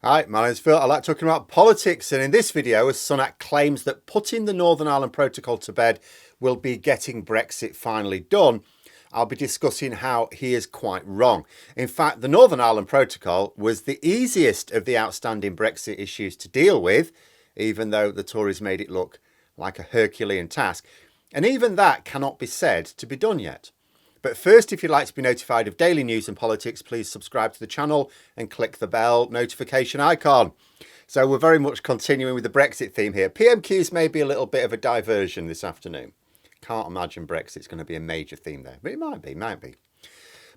Hi, my name's Phil. I like talking about politics, and in this video, as Sunak claims that putting the Northern Ireland Protocol to bed will be getting Brexit finally done, I'll be discussing how he is quite wrong. In fact, the Northern Ireland Protocol was the easiest of the outstanding Brexit issues to deal with, even though the Tories made it look like a Herculean task. And even that cannot be said to be done yet. But first, if you'd like to be notified of daily news and politics, please subscribe to the channel and click the bell notification icon. So we're very much continuing with the Brexit theme here. PMQs may be a little bit of a diversion this afternoon. Can't imagine Brexit's going to be a major theme there, but it might be.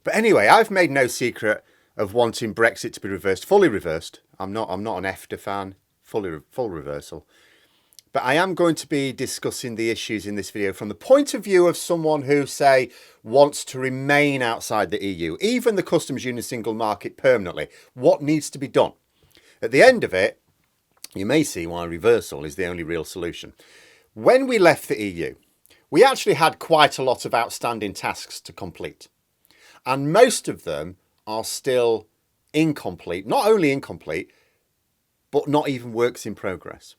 But anyway, I've made no secret of wanting Brexit to be reversed, fully reversed. I'm not an EFTA fan, full reversal. But I am going to be discussing the issues in this video from the point of view of someone who, say, wants to remain outside the EU, even the customs union single market permanently. What needs to be done? At the end of it, you may see why reversal is the only real solution. When we left the EU, we actually had quite a lot of outstanding tasks to complete. And most of them are still incomplete, not only incomplete, but not even works in progress.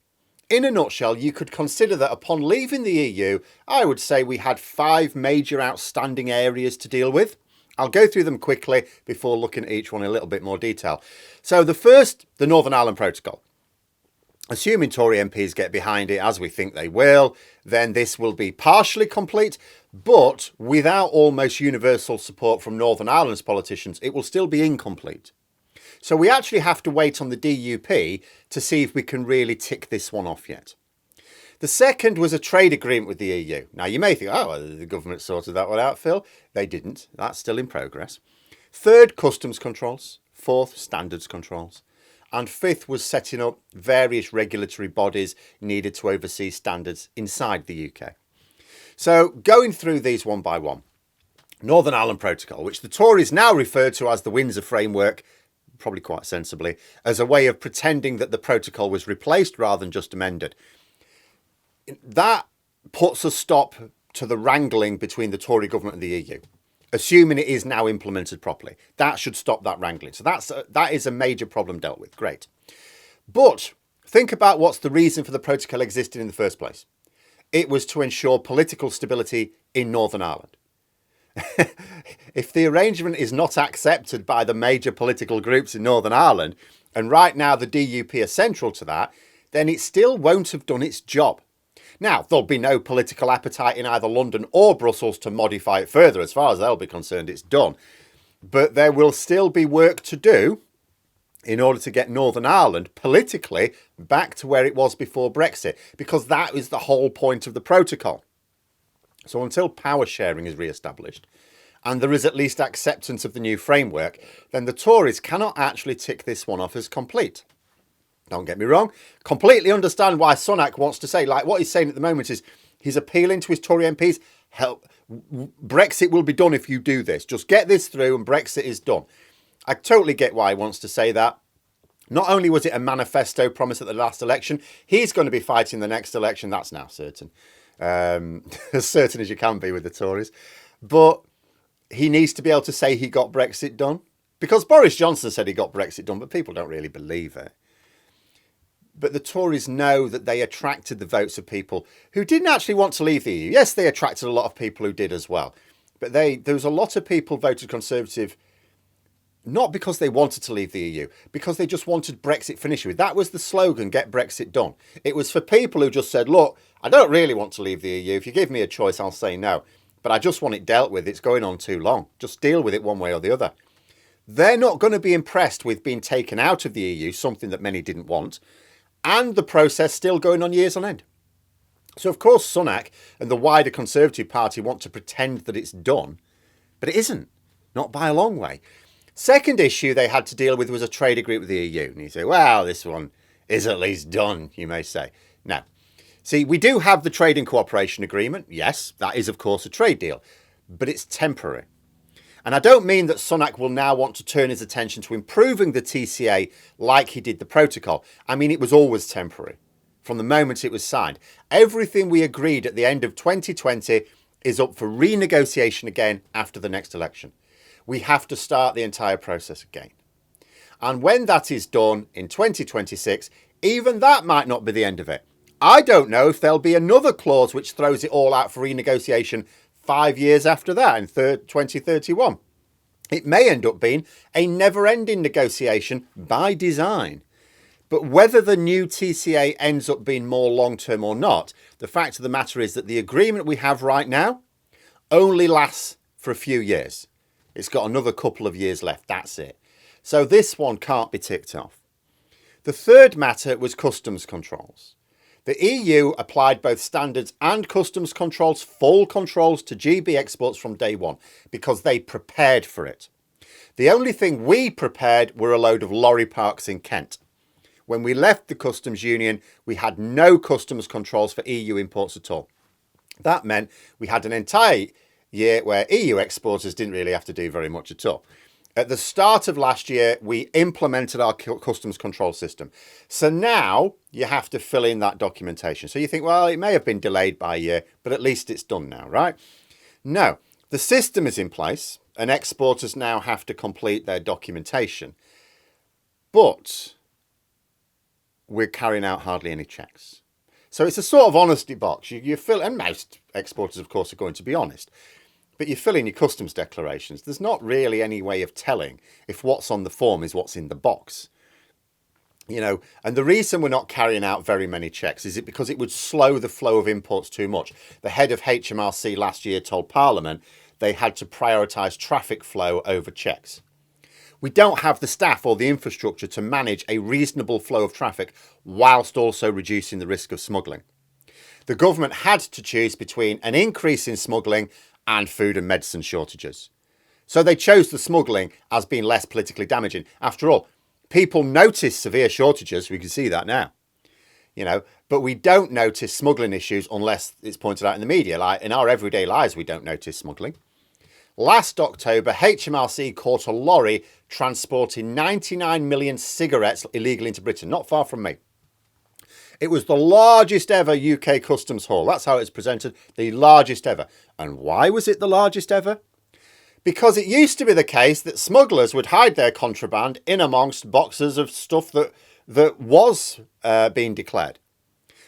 In a nutshell, you could consider that upon leaving the EU, I would say we had 5 major outstanding areas to deal with. I'll go through them quickly before looking at each one in a little bit more detail. So the first, the Northern Ireland Protocol. Assuming Tory MPs get behind it, as we think they will, then this will be partially complete, but without almost universal support from Northern Ireland's politicians, it will still be incomplete. So we actually have to wait on the DUP to see if we can really tick this one off yet. The second was a trade agreement with the EU. Now you may think, oh, well, the government sorted that one out, Phil. They didn't. That's still in progress. Third, customs controls. Fourth, standards controls. And fifth was setting up various regulatory bodies needed to oversee standards inside the UK. So going through these one by one. Northern Ireland Protocol, which the Tories now refer to as the Windsor Framework, probably quite sensibly, as a way of pretending that the protocol was replaced rather than just amended. That puts a stop to the wrangling between the Tory government and the EU, assuming it is now implemented properly. That should stop that wrangling. So that is a major problem dealt with. Great. But think about what's the reason for the protocol existing in the first place. It was to ensure political stability in Northern Ireland. If the arrangement is not accepted by the major political groups in Northern Ireland, and right now the DUP are central to that, then it still won't have done its job. Now, there'll be no political appetite in either London or Brussels to modify it further. As far as they'll be concerned, it's done. But there will still be work to do in order to get Northern Ireland politically back to where it was before Brexit, because that is the whole point of the protocol. So until power sharing is re-established and there is at least acceptance of the new framework, then the Tories cannot actually tick this one off as complete. Don't get me wrong. Completely understand why Sunak wants to say, like what he's saying at the moment is he's appealing to his Tory MPs, help, Brexit will be done if you do this. Just get this through and Brexit is done. I totally get why he wants to say that. Not only was it a manifesto promise at the last election, he's going to be fighting the next election. That's now certain. As certain as you can be with the Tories. But he needs to be able to say he got Brexit done. Because Boris Johnson said he got Brexit done, but people don't really believe it. But the Tories know that they attracted the votes of people who didn't actually want to leave the EU. Yes, they attracted a lot of people who did as well. But there was a lot of people voted Conservative, not because they wanted to leave the EU, because they just wanted Brexit finished with. That was the slogan, get Brexit done. It was for people who just said, look, I don't really want to leave the EU. If you give me a choice, I'll say no. But I just want it dealt with. It's going on too long. Just deal with it one way or the other. They're not going to be impressed with being taken out of the EU, something that many didn't want, and the process still going on years on end. So, of course, Sunak and the wider Conservative Party want to pretend that it's done, but it isn't. Not by a long way. Second issue they had to deal with was a trade agreement with the EU. And you say, well, this one is at least done, you may say. Now, see, we do have the Trade and Cooperation Agreement. Yes, that is, of course, a trade deal, but it's temporary. And I don't mean that Sunak will now want to turn his attention to improving the TCA like he did the protocol. I mean, it was always temporary from the moment it was signed. Everything we agreed at the end of 2020 is up for renegotiation again after the next election. We have to start the entire process again. And when that is done in 2026, even that might not be the end of it. I don't know if there'll be another clause which throws it all out for renegotiation 5 years after that in 2031. It may end up being a never-ending negotiation by design. But whether the new TCA ends up being more long-term or not, the fact of the matter is that the agreement we have right now only lasts for a few years. It's got another couple of years left, that's it. So this one can't be ticked off. The third matter was customs controls. The EU applied both standards and customs controls, full controls to GB exports from day one because they prepared for it. The only thing we prepared were a load of lorry parks in Kent. When we left the customs union, we had no customs controls for EU imports at all. That meant we had an entire year where EU exporters didn't really have to do very much at all. At the start of last year, we implemented our customs control system. So now you have to fill in that documentation. So you think, well, it may have been delayed by a year, but at least it's done now, right? No, the system is in place and exporters now have to complete their documentation. But we're carrying out hardly any checks. So it's a sort of honesty box. You fill, and most exporters, of course, are going to be honest. But you fill in your customs declarations. There's not really any way of telling if what's on the form is what's in the box. You know, and the reason we're not carrying out very many checks is it because it would slow the flow of imports too much. The head of HMRC last year told Parliament they had to prioritise traffic flow over checks. We don't have the staff or the infrastructure to manage a reasonable flow of traffic whilst also reducing the risk of smuggling. The government had to choose between an increase in smuggling and food and medicine shortages. So they chose the smuggling as being less politically damaging. After all, people notice severe shortages. We can see that now, you know, but we don't notice smuggling issues unless it's pointed out in the media. Like in our everyday lives, we don't notice smuggling. Last October, HMRC caught a lorry transporting 99 million cigarettes illegally into Britain, not far from me. It was the largest ever UK customs haul. That's how it's presented, the largest ever. And why was it the largest ever? Because it used to be the case that smugglers would hide their contraband in amongst boxes of stuff that was being declared.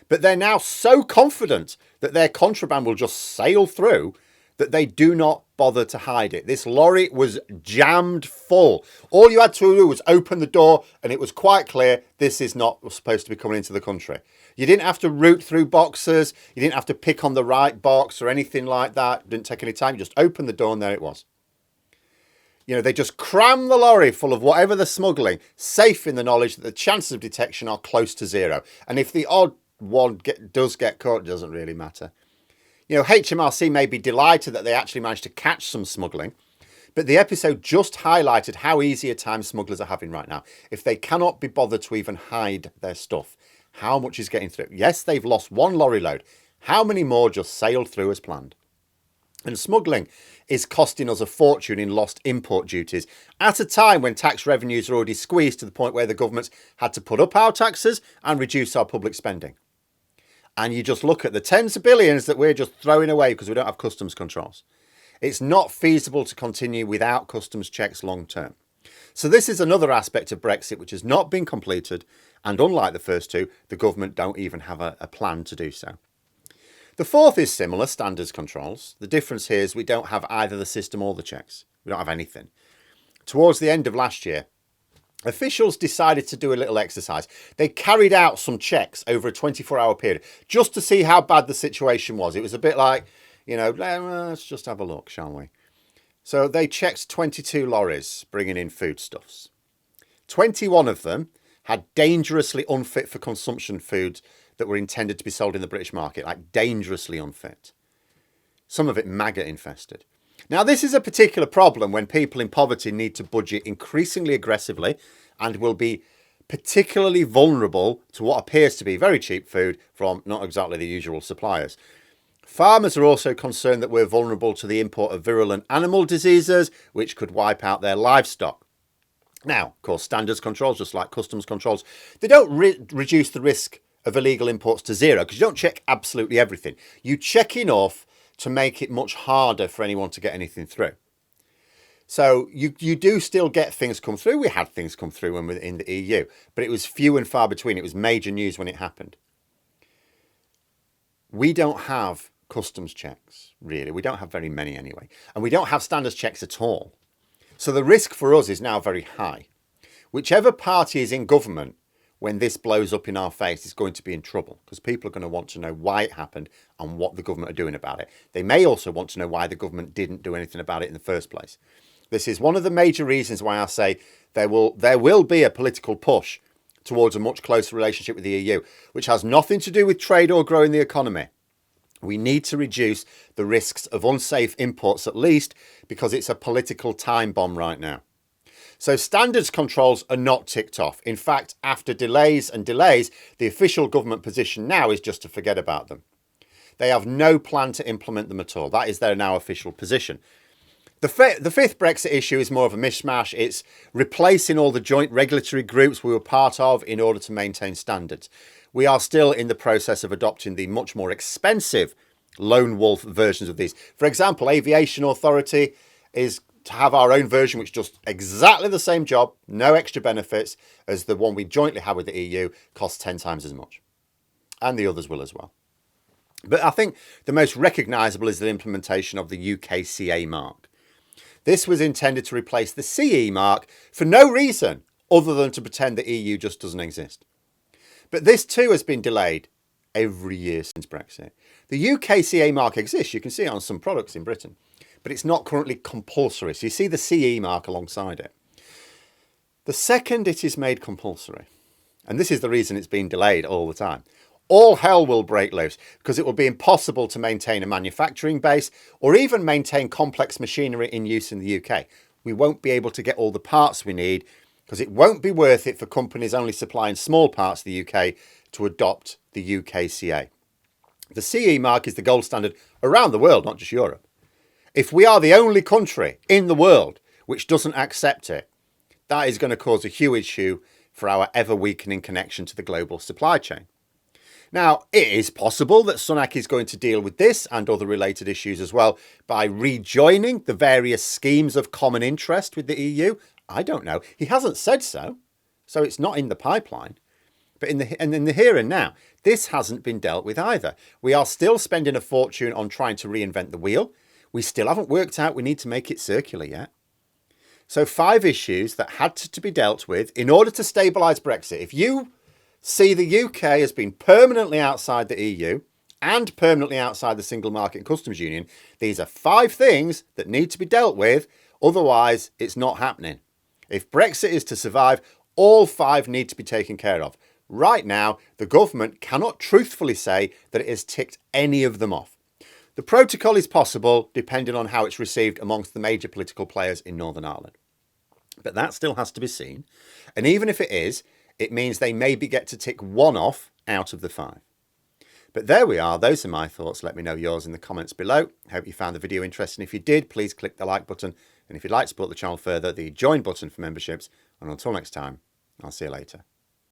But they're now so confident that their contraband will just sail through that they do not bother to hide it. This lorry was jammed full. All you had to do was open the door and it was quite clear this is not supposed to be coming into the country. You didn't have to root through boxes. You didn't have to pick on the right box or anything like that. It didn't take any time. You just opened the door and there it was. You know, they just cram the lorry full of whatever they're smuggling, safe in the knowledge that the chances of detection are close to zero. And if the odd one does get caught, it doesn't really matter. You know, HMRC may be delighted that they actually managed to catch some smuggling, but the episode just highlighted how easy a time smugglers are having right now. If they cannot be bothered to even hide their stuff, how much is getting through? Yes, they've lost one lorry load. How many more just sailed through as planned? And smuggling is costing us a fortune in lost import duties at a time when tax revenues are already squeezed to the point where the government's had to put up our taxes and reduce our public spending. And you just look at the tens of billions that we're just throwing away because we don't have customs controls. It's not feasible to continue without customs checks long term. So this is another aspect of Brexit which has not been completed, and unlike the first two, the government don't even have a plan to do so. The fourth is similar, standards controls. The difference here is we don't have either the system or the checks. We don't have anything. Towards the end of last year, officials decided to do a little exercise. They carried out some checks over a 24-hour period just to see how bad the situation was. It was a bit like, you know, let's just have a look, shall we? So they checked 22 lorries bringing in foodstuffs. 21 of them had dangerously unfit for consumption foods that were intended to be sold in the British market, like dangerously unfit. Some of it maggot infested. Now, this is a particular problem when people in poverty need to budget increasingly aggressively and will be particularly vulnerable to what appears to be very cheap food from not exactly the usual suppliers. Farmers are also concerned that we're vulnerable to the import of virulent animal diseases, which could wipe out their livestock. Now, of course, standards controls, just like customs controls, they don't reduce the risk of illegal imports to zero because you don't check absolutely everything. You check enough to make it much harder for anyone to get anything through. So you do still get things come through. We had things come through when we were in the EU, but it was few and far between. It was major news when it happened. We don't have customs checks, really. We don't have very many anyway. And we don't have standards checks at all. So the risk for us is now very high. Whichever party is in government when this blows up in our face is going to be in trouble, because people are going to want to know why it happened and what the government are doing about it. They may also want to know why the government didn't do anything about it in the first place. This is one of the major reasons why I say there will be a political push towards a much closer relationship with the EU, which has nothing to do with trade or growing the economy. We need to reduce the risks of unsafe imports at least, because it's a political time bomb right now. So standards controls are not ticked off. In fact, after delays and delays, the official government position now is just to forget about them. They have no plan to implement them at all. That is their now official position. The fifth Brexit issue is more of a mishmash. It's replacing all the joint regulatory groups we were part of in order to maintain standards. We are still in the process of adopting the much more expensive lone wolf versions of these. For example, Aviation Authority is to have our own version, which does exactly the same job, no extra benefits, as the one we jointly have with the EU, costs 10 times as much. And the others will as well. But I think the most recognisable is the implementation of the UKCA mark. This was intended to replace the CE mark for no reason other than to pretend the EU just doesn't exist. But this too has been delayed every year since Brexit. The UKCA mark exists. You can see it on some products in Britain, but it's not currently compulsory. So you see the CE mark alongside it. The second it is made compulsory, and this is the reason it's been delayed all the time, all hell will break loose, because it will be impossible to maintain a manufacturing base or even maintain complex machinery in use in the UK. We won't be able to get all the parts we need, because it won't be worth it for companies only supplying small parts to the UK to adopt the UKCA. The CE mark is the gold standard around the world, not just Europe. If we are the only country in the world which doesn't accept it, that is going to cause a huge issue for our ever-weakening connection to the global supply chain. Now, it is possible that Sunak is going to deal with this and other related issues as well by rejoining the various schemes of common interest with the EU. I don't know. He hasn't said so, so it's not in the pipeline. But in the here and now, this hasn't been dealt with either. We are still spending a fortune on trying to reinvent the wheel. We still haven't worked out we need to make it circular yet. So 5 issues that had to be dealt with in order to stabilise Brexit. If you see the UK as being permanently outside the EU and permanently outside the Single Market and Customs Union, these are 5 things that need to be dealt with. Otherwise, it's not happening. If Brexit is to survive, all 5 need to be taken care of. Right now, the government cannot truthfully say that it has ticked any of them off. The protocol is possible depending on how it's received amongst the major political players in Northern Ireland. But that still has to be seen. And even if it is, it means they maybe get to tick 1 off out of the 5. But there we are. Those are my thoughts. Let me know yours in the comments below. Hope you found the video interesting. If you did, please click the like button. And if you'd like to support the channel further, the join button for memberships. And until next time, I'll see you later.